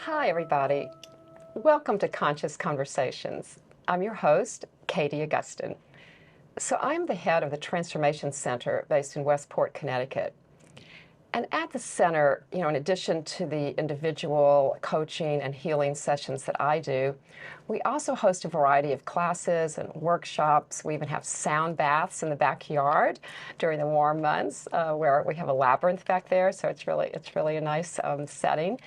Hi, everybody. Welcome to Conscious Conversations. I'm your host, Katie Augustyn. So I'm the head of the Transformation Center based in Westport, Connecticut. And at the center, in addition to the individual coaching and healing sessions that I do, we also host a variety of classes and workshops. We even have sound baths in the backyard during the warm months, where we have a labyrinth back there. So it's really a nice setting.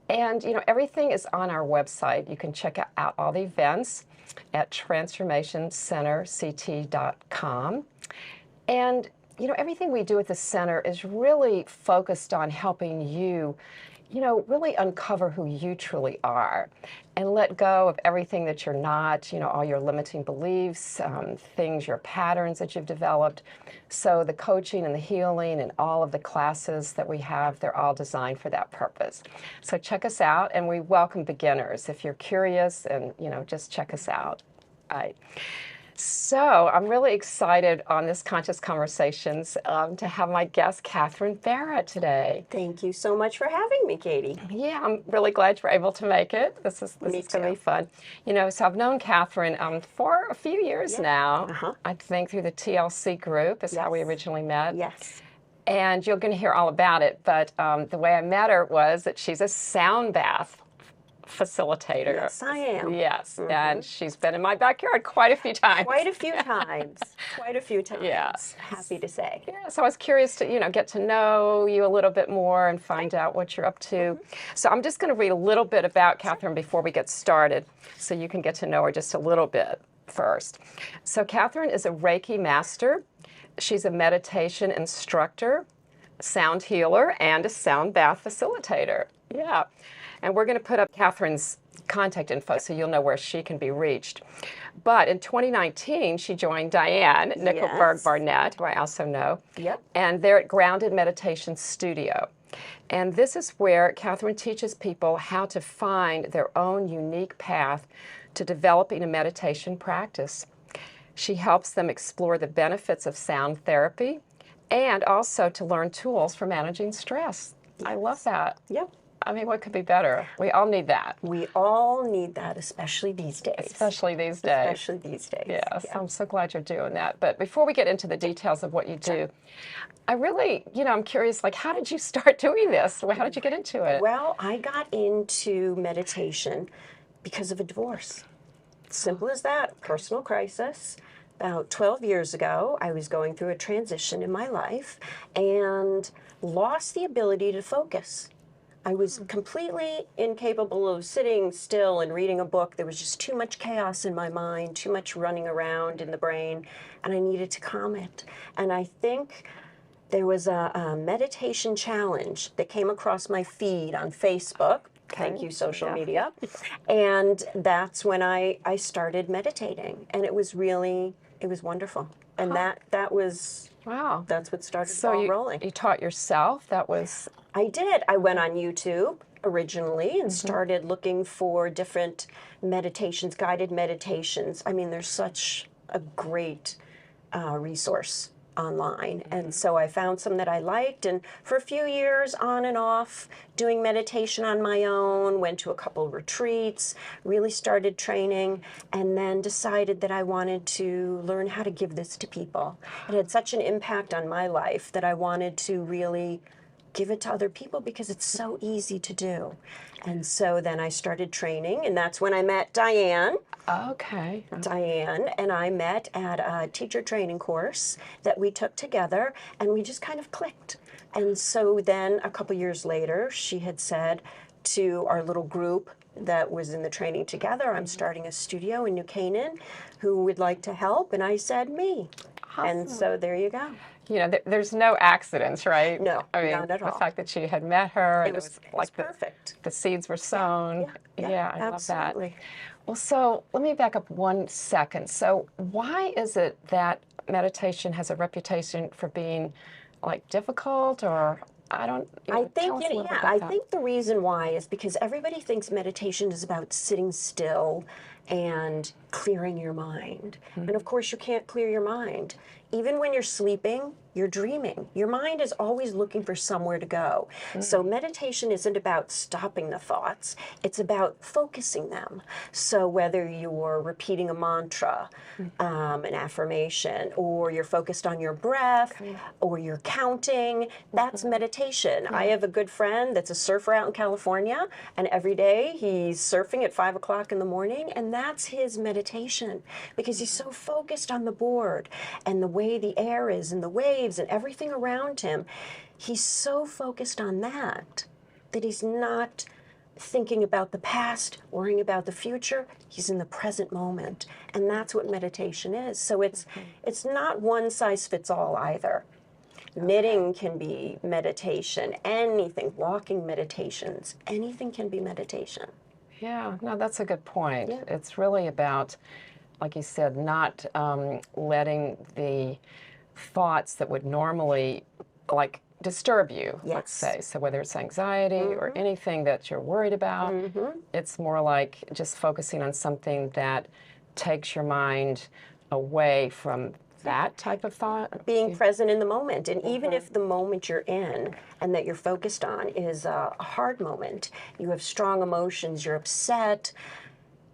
And everything is on our website. You can check out all the events at transformationcenterct.com. And everything we do at the center is really focused on helping you, really uncover who you truly are and let go of everything that you're not, all your limiting beliefs, things, your patterns that you've developed. So the coaching and the healing and all of the classes that we have, they're all designed for that purpose. So check us out, and we welcome beginners. If you're curious, and just check us out. All right. So I'm really excited on this Conscious Conversations to have my guest, Catherine Barrett, today. Thank you so much for having me, Katie. Yeah, I'm really glad you're able to make it. This is going to be fun. So I've known Catherine for a few years now. I think through the TLC group is how we originally met. Yes. And you're going to hear all about it. But the way I met her was that she's a sound bath facilitator. Yes, I am. Yes, and she's been in my backyard quite a few times. Quite a few times. Yes. Happy to say. Yeah, so I was curious to, get to know you a little bit more and find out what you're up to. So I'm just going to read a little bit about Catherine before we get started, so you can get to know her just a little bit first. So Catherine is a Reiki Master. She's a meditation instructor, sound healer, and a sound bath facilitator. Yeah. And we're going to put up Catherine's contact info so you'll know where she can be reached. But in 2019, she joined Diane Nickelberg-Barnett, who I also know. Yep. And they're at Grounded Mediation Studio. And this is where Catherine teaches people how to find their own unique path to developing a meditation practice. She helps them explore the benefits of sound therapy and also to learn tools for managing stress. Yes. I love that. Yep. I mean, what could be better? We all need that. We all need that, especially these days. Especially these days. Yes, yeah. I'm so glad you're doing that. But before we get into the details of what you do, I really, I'm curious, how did you start doing this? How did you get into it? Well, I got into meditation because of a divorce. Simple as that, personal crisis. About 12 years ago, I was going through a transition in my life and lost the ability to focus. I was completely incapable of sitting still and reading a book. There was just too much chaos in my mind, too much running around in the brain, and I needed to calm it. And I think there was a meditation challenge that came across my feed on Facebook. Thank you, social media. And that's when I started meditating, and it was wonderful. And that was... Wow. That's what started the ball rolling. You taught yourself? That was... I did. I went on YouTube originally and started looking for different meditations, guided meditations. I mean, there's such a great resource online. And so I found some that I liked, and for a few years on and off doing meditation on my own, went to a couple retreats, really started training, and then decided that I wanted to learn how to give this to people. It had such an impact on my life that I wanted to really give it to other people because it's so easy to do. And so then I started training, and that's when I met Diane. Okay. Diane and I met at a teacher training course that we took together, and we just kind of clicked. And so then a couple years later, she had said to our little group that was in the training together, I'm starting a studio in New Canaan. Who would like to help? And I said, me. Awesome. And so there you go. There's no accidents, right? No, I mean, not at all. The fact that you had met her, it was perfect. The seeds were sown. Yeah, I absolutely. love that. Well, so let me back up 1 second. So why is it that meditation has a reputation for being difficult, or I think the reason why is because everybody thinks meditation is about sitting still and clearing your mind. And of course, you can't clear your mind. Even when you're sleeping, you're dreaming. Your mind is always looking for somewhere to go. So meditation isn't about stopping the thoughts, it's about focusing them. So whether you're repeating a mantra, an affirmation, or you're focused on your breath, or you're counting, that's meditation. I have a good friend that's a surfer out in California, and every day he's surfing at 5 o'clock in the morning, and that's his meditation, because he's so focused on the board and the way the air is and the waves and everything around him. He's so focused on that he's not thinking about the past, worrying about the future. He's in the present moment, and that's what meditation is. So it's not one size fits all either. Knitting can be meditation, anything, walking meditations, anything can be meditation. Yeah, no, that's a good point. Yeah. It's really about, like you said, not letting the thoughts that would normally, like, disturb you, let's say. So whether it's anxiety or anything that you're worried about, it's more like just focusing on something that takes your mind away from that type of thought. Being present in the moment. And even if the moment you're in and that you're focused on is a hard moment, you have strong emotions, you're upset,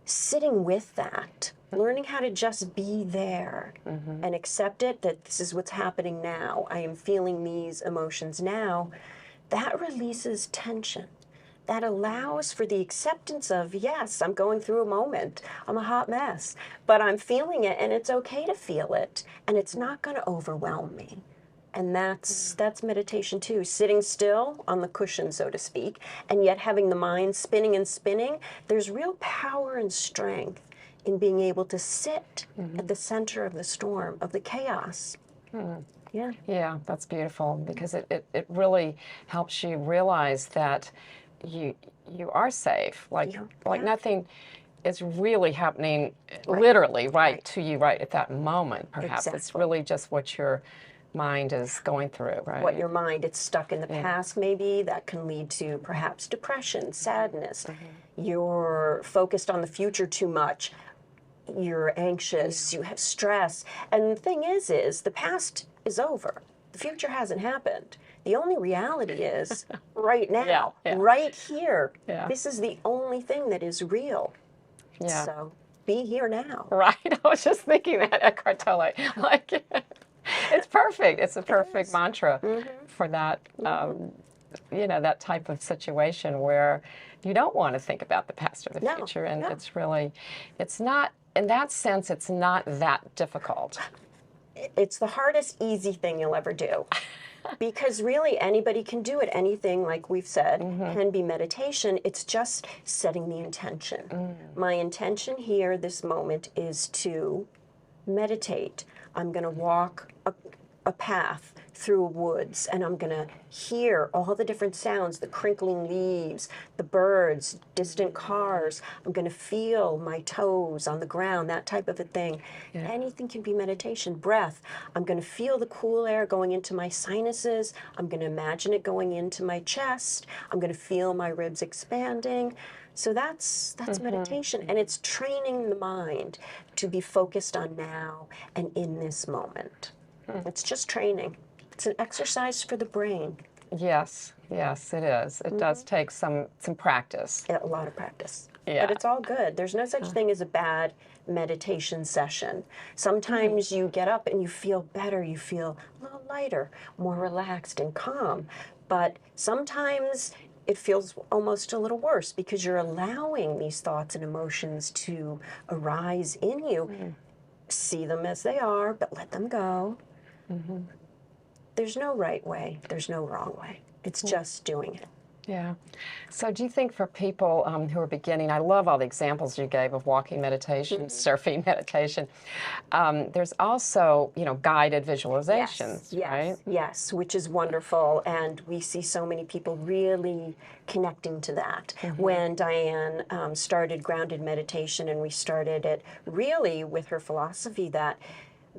sitting with that, learning how to just be there and accept it, that this is what's happening now. I am feeling these emotions now. That releases tension. That allows for the acceptance of, yes, I'm going through a moment. I'm a hot mess, but I'm feeling it, and it's okay to feel it, and it's not going to overwhelm me. And that's meditation too, sitting still on the cushion, so to speak, and yet having the mind spinning and spinning. There's real power and strength in being able to sit at the center of the storm, of the chaos. Yeah. Yeah, that's beautiful, because it really helps you realize that you are safe. Like nothing is really happening literally to you right at that moment, perhaps. Exactly. It's really just what your mind is going through, right? What your mind, it's stuck in the past maybe, that can lead to perhaps depression, sadness. You're focused on the future too much. You're anxious, you have stress. And the thing is the past is over. The future hasn't happened. The only reality is right now, right here. Yeah. This is the only thing that is real. Yeah. So be here now. Right. I was just thinking that, Eckhart Tolle. Like, it's perfect. It's a perfect mantra for that, that type of situation where you don't want to think about the past or the future. And it's really, it's not, in that sense, it's not that difficult. It's the hardest easy thing you'll ever do. Because really anybody can do it. Anything, like we've said, can be meditation. It's just setting the intention. My intention here, this moment, is to meditate. I'm going to walk a path through woods, and I'm going to hear all the different sounds, the crinkling leaves, the birds, distant cars. I'm going to feel my toes on the ground, that type of a thing. Anything can be meditation. Breath. I'm going to feel the cool air going into my sinuses. I'm going to imagine it going into my chest. I'm going to feel my ribs expanding. So that's meditation, and it's training the mind to be focused on now and in this moment. It's just training. It's an exercise for the brain. Yes, it is. It does take some practice. A lot of practice. Yeah. But it's all good. There's no such thing as a bad meditation session. Sometimes you get up and you feel better. You feel a little lighter, more relaxed and calm. But sometimes it feels almost a little worse because you're allowing these thoughts and emotions to arise in you. See them as they are, but let them go. There's no right way. There's no wrong way. It's just doing it. Yeah. So do you think for people who are beginning, I love all the examples you gave of walking meditation, surfing meditation. There's also, guided visualizations, right? Yes, which is wonderful. And we see so many people really connecting to that. When Diane started Grounded Meditation, and we started it really with her philosophy that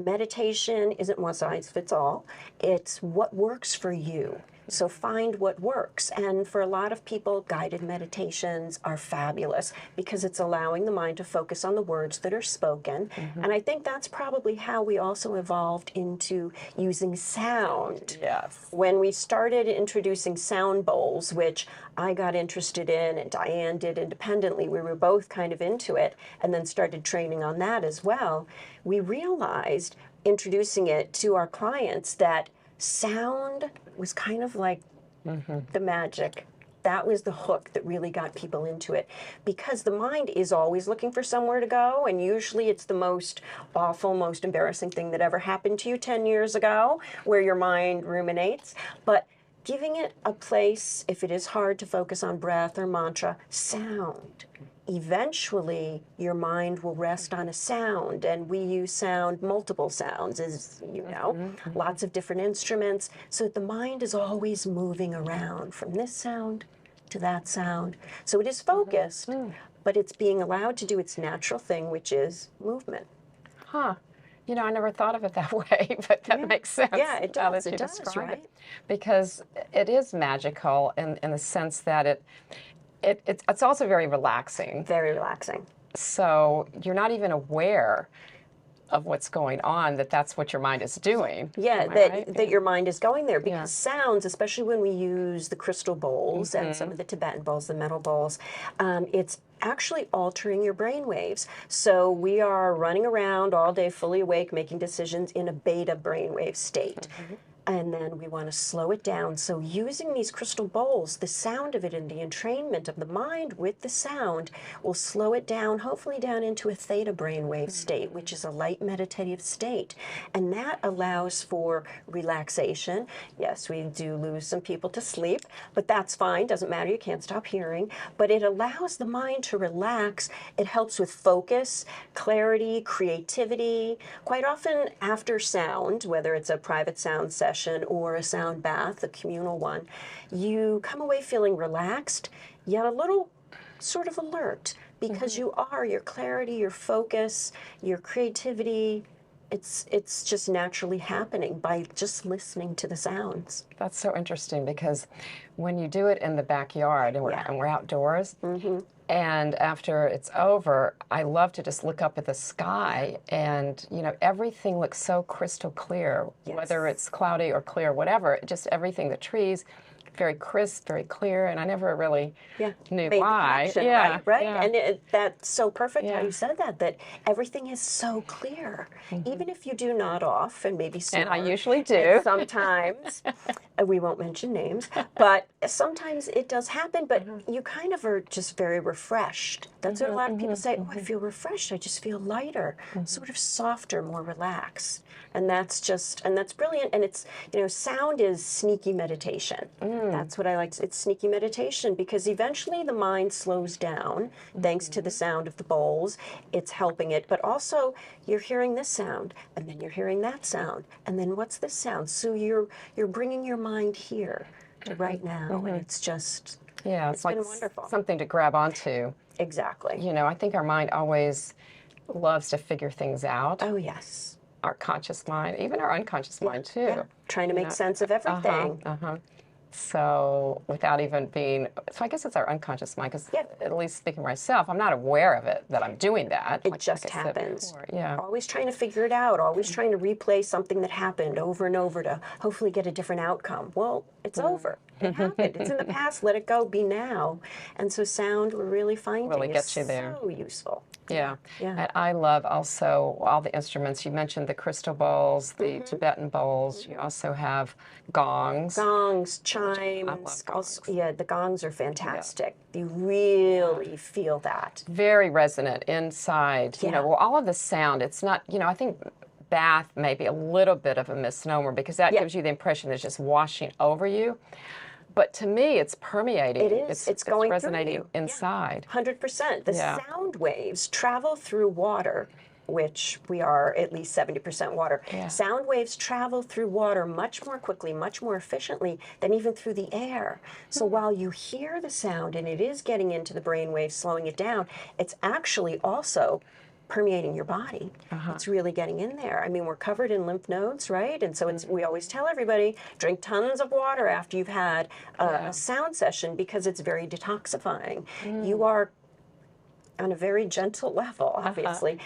meditation isn't one size fits all. It's what works for you. So find what works. And for a lot of people, guided meditations are fabulous because it's allowing the mind to focus on the words that are spoken. And I think that's probably how we also evolved into using sound. Yes. When we started introducing sound bowls, which I got interested in and Diane did independently, we were both kind of into it, and then started training on that as well, we realized, introducing it to our clients, that sound was kind of like the magic. That was the hook that really got people into it, because the mind is always looking for somewhere to go, and usually it's the most awful, most embarrassing thing that ever happened to you 10 years ago, where your mind ruminates. But giving it a place, if it is hard to focus on breath or mantra, sound. Eventually, your mind will rest on a sound, and we use sound, multiple sounds, as you know, lots of different instruments, so that the mind is always moving around from this sound to that sound. So it is focused, but it's being allowed to do its natural thing, which is movement. Huh. You know, I never thought of it that way, but that makes sense. Yeah, it now does. that you It does, describe right? it. Because it is magical in the sense that it's also very relaxing. Very relaxing. So you're not even aware of what's going on, that's what your mind is doing. Yeah, Am I that, right? that your mind is going there, because Yeah. sounds, especially when we use the crystal bowls and some of the Tibetan bowls, the metal bowls, it's actually altering your brain waves. So we are running around all day fully awake, making decisions in a beta brainwave state. And then we want to slow it down. So using these crystal bowls, the sound of it and the entrainment of the mind with the sound will slow it down, hopefully down into a theta brainwave state, which is a light meditative state. And that allows for relaxation. Yes, we do lose some people to sleep, but that's fine. Doesn't matter. You can't stop hearing. But it allows the mind to relax. It helps with focus, clarity, creativity. Quite often after sound, whether it's a private sound session or a sound bath, a communal one, you come away feeling relaxed, yet a little sort of alert, because you are, your clarity, your focus, your creativity, it's just naturally happening by just listening to the sounds. That's so interesting, because when you do it in the backyard and we're outdoors, and after it's over, I love to just look up at the sky, and you know, everything looks so crystal clear, whether it's cloudy or clear, whatever, just everything, the trees, very crisp, very clear, and I never really knew Made the why. connection, right? Yeah. And that's so perfect how you said that everything is so clear. Even if you do nod off and maybe snore. And I usually do. And sometimes, we won't mention names, but sometimes it does happen, but you kind of are just very refreshed. That's what a lot of people say, oh, I feel refreshed, I just feel lighter, sort of softer, more relaxed. And that's brilliant. And it's, you know, sound is sneaky meditation. That's what I like. It's sneaky meditation, because eventually the mind slows down thanks to the sound of the bowls. It's helping it, but also you're hearing this sound, and then you're hearing that sound, and then what's this sound? So you're bringing your mind here to right now, and it's just it's like been wonderful. something to grab onto. Exactly. You know, I think our mind always loves to figure things out. Oh yes. Our conscious mind, even our unconscious mind too. Yeah. Trying to make sense of everything. So without even being, so I guess it's our unconscious mind, because at least speaking for myself, I'm not aware of it, that I'm doing that. It just happens. Yeah. Always trying to figure it out, always trying to replay something that happened over and over to hopefully get a different outcome. Well, it's over. It happened. It's in the past. Let it go. Be now. And so sound, we're really finding Really is gets you there. so useful. Yeah. Yeah. And I love also all the instruments. You mentioned the crystal bowls, the Tibetan bowls. You also have gongs. Gongs, chimes. I love gongs. Yeah, the gongs are fantastic. You really feel that. Very resonant inside. You know, well, all of the sound, it's not, you know, I think bath may be a little bit of a misnomer, because that gives you the impression that it's just washing over you. But to me, it's permeating. It is. It's going resonating through you. inside. 100%. The sound waves travel through water, which we are at least 70% water. Sound waves travel through water much more quickly, much more efficiently than even through the air. So while you hear the sound and it is getting into the brain waves, slowing it down, it's actually also permeating your body. It's really getting in there. I mean, we're covered in lymph nodes, right? And so it's, we always tell everybody, drink tons of water after you've had a sound session because it's very detoxifying. You are on a very gentle level, obviously,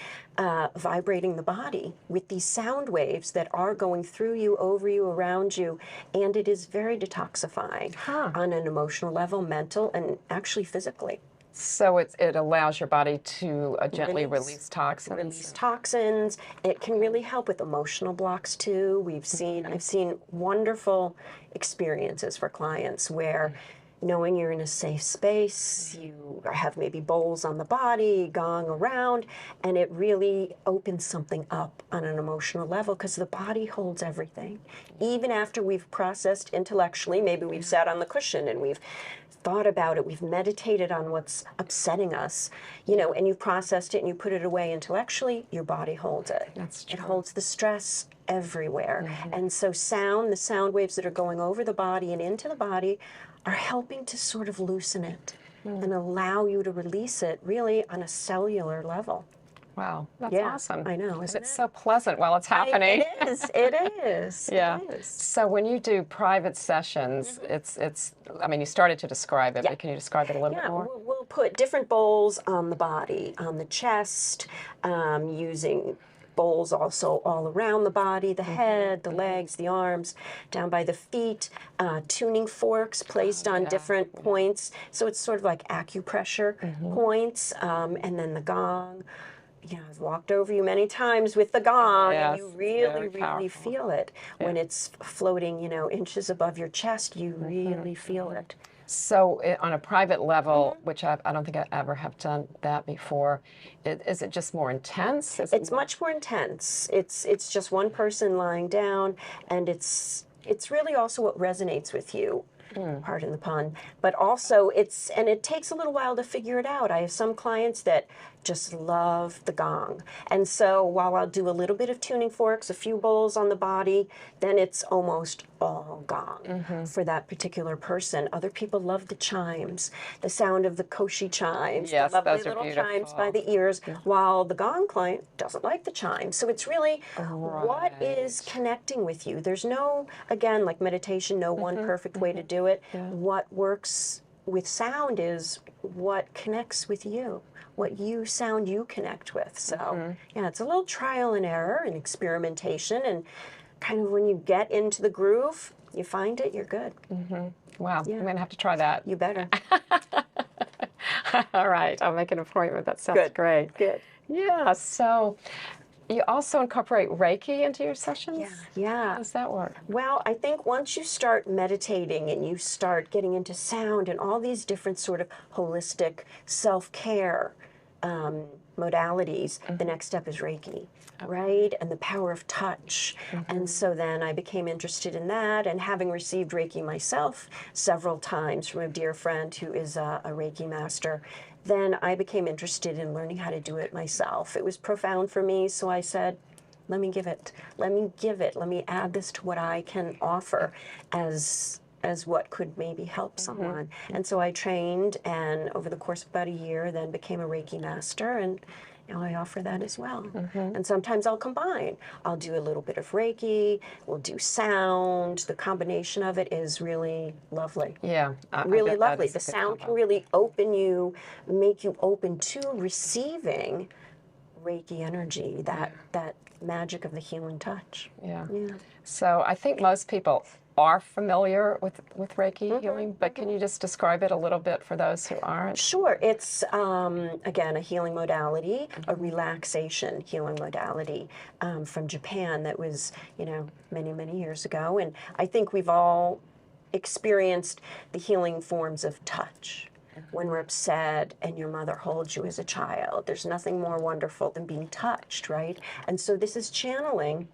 vibrating the body with these sound waves that are going through you, over you, around you, and it is very detoxifying on an emotional level, mental, and actually physically. So it allows your body to gently release toxins. Release toxins. It can really help with emotional blocks too. I've seen wonderful experiences for clients where knowing you're in a safe space, you have maybe bowls on the body, gong around, and it really opens something up on an emotional level because the body holds everything. Even after we've processed intellectually, maybe we've sat on the cushion and we've thought about it, we've meditated on what's upsetting us, you know, and you've processed it and you put it away intellectually, your body holds it. That's true. It holds the stress everywhere. And so the sound waves that are going over the body and into the body are helping to sort of loosen it and allow you to release it really on a cellular level. Wow, that's awesome. I know, isn't It's it? so pleasant while it's happening. It is, it is. Yeah. It is. So when you do private sessions, I mean, you started to describe it, but can you describe it a little bit more? We'll put different bowls on the body, on the chest, using bowls also all around the body, the head, the legs, the arms, down by the feet, tuning forks placed on different points. So it's sort of like acupressure points, and then the gong. Yeah, I've walked over you many times with the gong, and you really feel it. When it's floating, you know, inches above your chest, you really feel it. So on a private level, which I don't think I ever have done that before, is it just more intense? It's much more intense. It's just one person lying down, and it's really also what resonates with you. Pardon the pun, but also and it takes a little while to figure it out. I have some clients that just love the gong, and so while I'll do a little bit of tuning forks, a few bowls on the body, then it's almost all gong for that particular person. Other people love the chimes, the sound of the koshi chimes, yes, the lovely those are little beautiful. chimes by the ears, while the gong client doesn't like the chimes. So it's really what is connecting with you. There's no, again, like meditation, no one perfect way to do it. What works with sound is what connects with you, what sound you connect with. So yeah, it's a little trial and error and experimentation, and kind of when you get into the groove, you find it, you're good. Wow, I'm going to have to try that. You better. All right, I'll make an appointment. That sounds great. Good. Yeah, so you also incorporate Reiki into your sessions? Yeah. How does that work? Well, I think once you start meditating and you start getting into sound and all these different sort of holistic self-care modalities, the next step is Reiki, right? And the power of touch. And so then I became interested in that, and having received Reiki myself several times from a dear friend who is a Reiki Master, then I became interested in learning how to do it myself. It was profound for me, so I said, let me give it. Let me add this to what I can offer as what could maybe help someone. And so I trained, and over the course of about a year, then became a Reiki Master, and now I offer that as well. And sometimes I'll combine. I'll do a little bit of Reiki, we'll do sound. The combination of it is really lovely. Yeah. Really lovely. The sound can really make you open to receiving Reiki energy, that magic of the human touch. Yeah. So I think most people are familiar with Reiki healing, but can you just describe it a little bit for those who aren't? Sure. It's, again, a healing modality, a relaxation healing modality from Japan that was, many, many years ago. And I think we've all experienced the healing forms of touch. When we're upset and your mother holds you as a child, there's nothing more wonderful than being touched, right? And so this is channeling,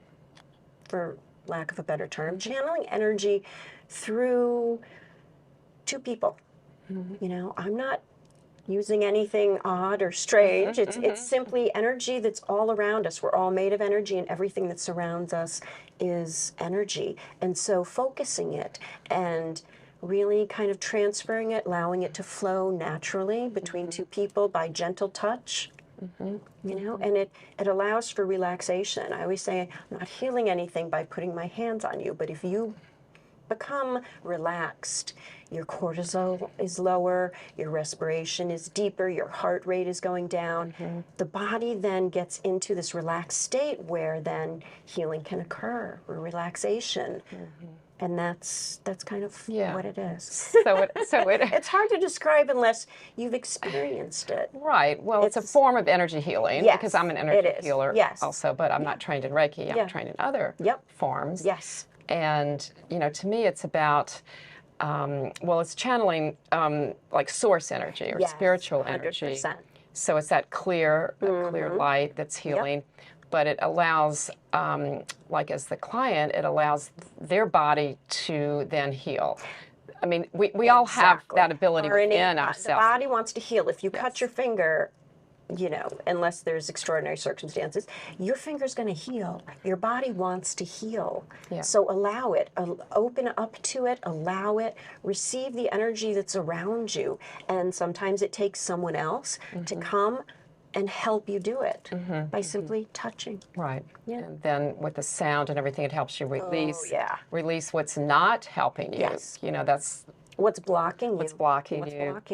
for lack of a better term, channeling energy through two people. I'm not using anything odd or strange. It's simply energy that's all around us. We're all made of energy, and everything that surrounds us is energy. And so focusing it and really kind of transferring it, allowing it to flow naturally between two people by gentle touch, You know, and it allows for relaxation. I always say, I'm not healing anything by putting my hands on you, but if you become relaxed, your cortisol is lower, your respiration is deeper, your heart rate is going down. The body then gets into this relaxed state where then healing can occur, or relaxation. And that's kind of what it is. So It's hard to describe unless you've experienced it. Right. Well, it's a form of energy healing, because I'm an energy healer also, but I'm not trained in Reiki. I'm trained in other forms. Yes. And, you know, to me, it's about, well, it's channeling like source energy or spiritual energy. 100%. So it's that clear light that's healing. But it allows, like as the client, it allows their body to then heal. I mean, we all have that ability within ourselves. The body wants to heal. If you cut your finger, you know, unless there's extraordinary circumstances, your finger's going to heal. Your body wants to heal. So allow it, open up to it, allow it, receive the energy that's around you. And sometimes it takes someone else to come and help you do it by simply touching. Right. And then with the sound and everything, it helps you release what's not helping you. You know, that's what's blocking you. What's blocking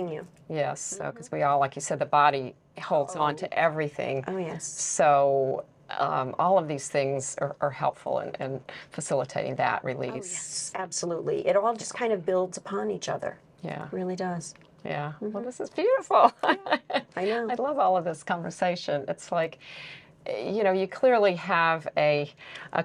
you. Yes. So, because we all, like you said, the body holds on to everything. So all of these things are helpful in facilitating that release. Yes, absolutely. It all just kind of builds upon each other. Yeah. It really does. Yeah. Well, this is beautiful. I know. I love all of this conversation. It's like, you know, you clearly have a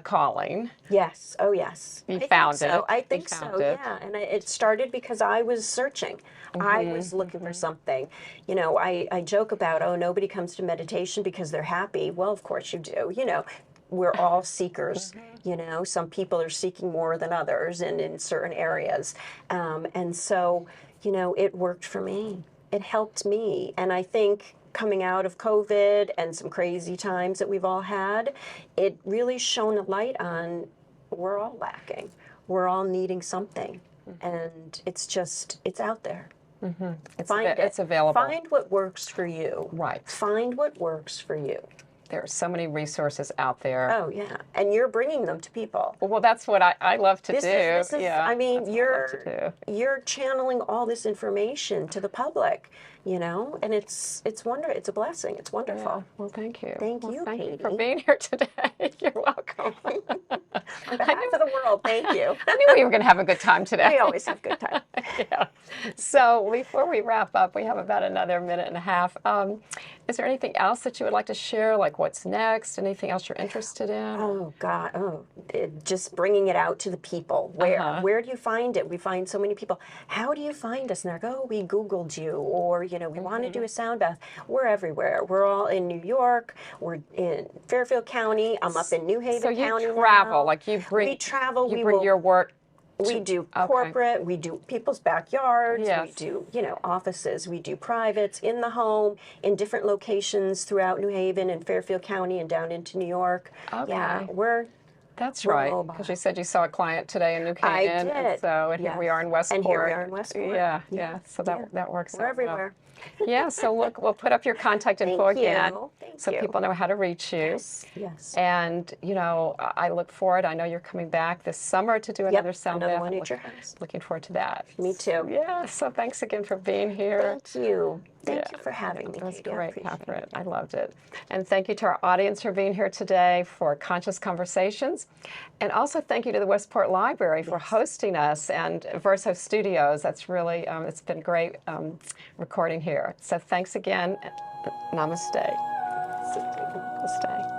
calling. Yes. Oh, yes. You found it. I think so. Yeah. And it started because I was searching. I was looking for something. You know, I joke about, oh, nobody comes to meditation because they're happy. Well, of course you do. You know, we're all seekers. You know, some people are seeking more than others and in certain areas. And so, you know, it worked for me. It helped me. And I think coming out of COVID and some crazy times that we've all had, it really shone a light on we're all lacking. We're all needing something. And it's just, it's out there. It's available. Find what works for you. Right. Find what works for you. There are so many resources out there. Oh, yeah. And you're bringing them to people. Well, that's what I love to do. This is, I mean, you're channeling all this information to the public, you know, and it's wonderful. It's a blessing. It's wonderful. Yeah. Well, thank you. Thank you, thank Katie. you for being here today. You're welcome. On behalf of the world, thank you. I knew we were going to have a good time today. We always have a good time. Yeah. So before we wrap up, we have about another minute and a half. Is there anything else that you would like to share, like what's next? Anything else you're interested in? Oh, God. Just bringing it out to the people. Where do you find it? We find so many people. How do you find us? And they're like, oh, we Googled you. Or, you know, we want to do a sound bath. We're everywhere. We're all in New York. We're in Fairfield County. I'm up in New Haven County. So you travel, now. like you bring, we travel. You bring your work. We do corporate, we do people's backyards, we do, you know, offices, we do privates, in the home, in different locations throughout New Haven and Fairfield County and down into New York. Yeah, That's right, because you said you saw a client today in New Haven. I did. And so here we are in Westport. And here we are in Westport. Yeah. So that works out well. We're everywhere. Yeah, so look, we'll put up your contact info again so Thank you. People know how to reach you. Yes. And, you know, I look forward. I know you're coming back this summer to do another sound bath. Another one at your house. Looking forward to that. Me too. Yeah, so thanks again for being here. Thank you. Thank you for having me. It was Katie. great, Catherine. I loved it. And thank you to our audience for being here today for Conscious Conversations. And also thank you to the Westport Library for hosting us and Verso Studios. That's really, it's been great recording here. So thanks again. Namaste. Namaste.